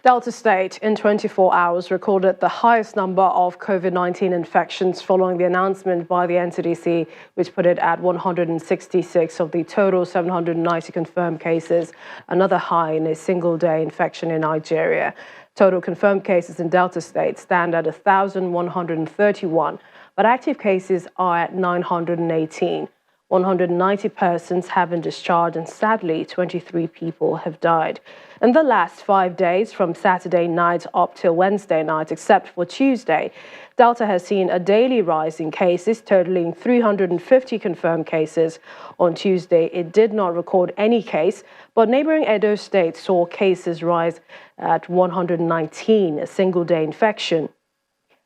Delta State in 24 hours recorded the highest number of COVID-19 infections following the announcement by the NCDC, which put it at 166 of the total 790 confirmed cases, another high in a single-day infection in Nigeria. Total confirmed cases in Delta State stand at 1,131, but active cases are at 918. 190 persons have been discharged and sadly 23 people have died. In the last 5 days, from Saturday night up till Wednesday night, except for Tuesday, Delta has seen a daily rise in cases, totaling 350 confirmed cases. On Tuesday, it did not record any case, but neighboring Edo State saw cases rise at 119, a single-day infection.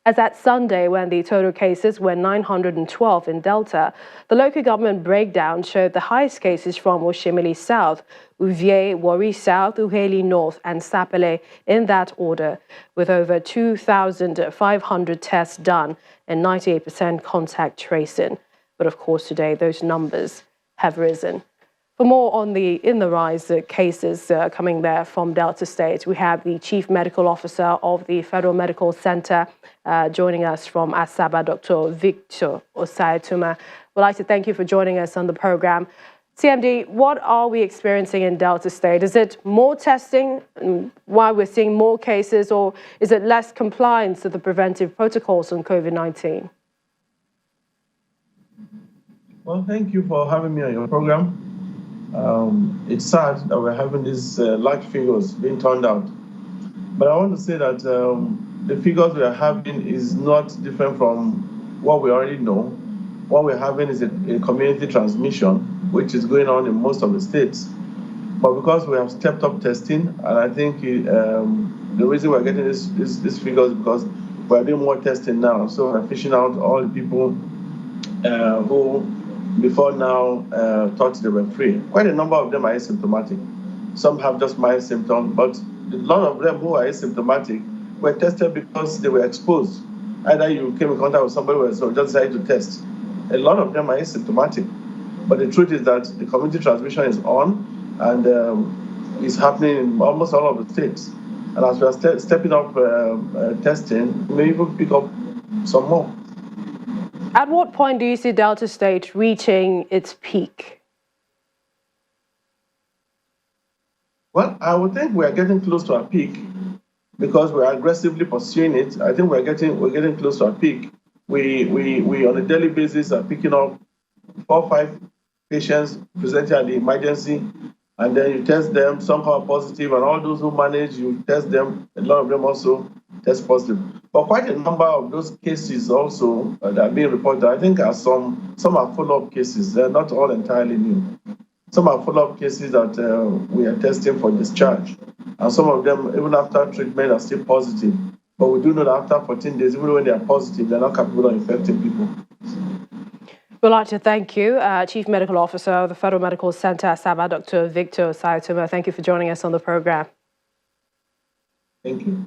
As at Sunday, when the total cases were 912 in Delta, the local government breakdown showed the highest cases from Oshimili South, Uvie, Warri South, Uheli North and Sapele in that order, with over 2,500 tests done and 98% contact tracing. But of course, today those numbers have risen. For more on the rise cases coming there from Delta State, we have the Chief Medical Officer of the Federal Medical Center joining us from Asaba, Dr. Victor Osiatuma. We'd like to thank you for joining us on the program. CMD, what are we experiencing in Delta State? Is it more testing, why we're seeing more cases, or is it less compliance with the preventive protocols on COVID-19? Well, thank you for having me on your program. It's sad that we're having these large figures being turned out. But I want to say that the figures we are having is not different from what we already know. What we're having is a community transmission, which is going on in most of the states. But because we have stepped up testing, and I think the reason we're getting these figures is because we're doing more testing now. So we're fishing out all the people who before now thought they were free. Quite a number of them are asymptomatic. Some have just mild symptoms, but a lot of them who are asymptomatic were tested because they were exposed. Either you came in contact with somebody who just decided to test. A lot of them are asymptomatic. But the truth is that the community transmission is on and is happening in almost all of the states. And as we are stepping up testing, we may even pick up some more. At what point do you see Delta State reaching its peak? Well, I would think we are getting close to our peak because we are aggressively pursuing it. I think we're getting close to our peak. We on a daily basis are picking up 4 or 5 patients presenting at the emergency, and then you test them, some are positive, and all those who manage, you test them, a lot of them also test positive. But quite a number of those cases also that are being reported, I think are some are follow-up cases. They're not all entirely new. Some are follow-up cases that we are testing for discharge. And some of them, even after treatment, are still positive. But we do know that after 14 days, even when they are positive, they're not capable of infecting people. We'd like to thank you, Chief Medical Officer of the Federal Medical Center, Asaba, Dr. Victor Osiatuma. Thank you for joining us on the program. Thank you.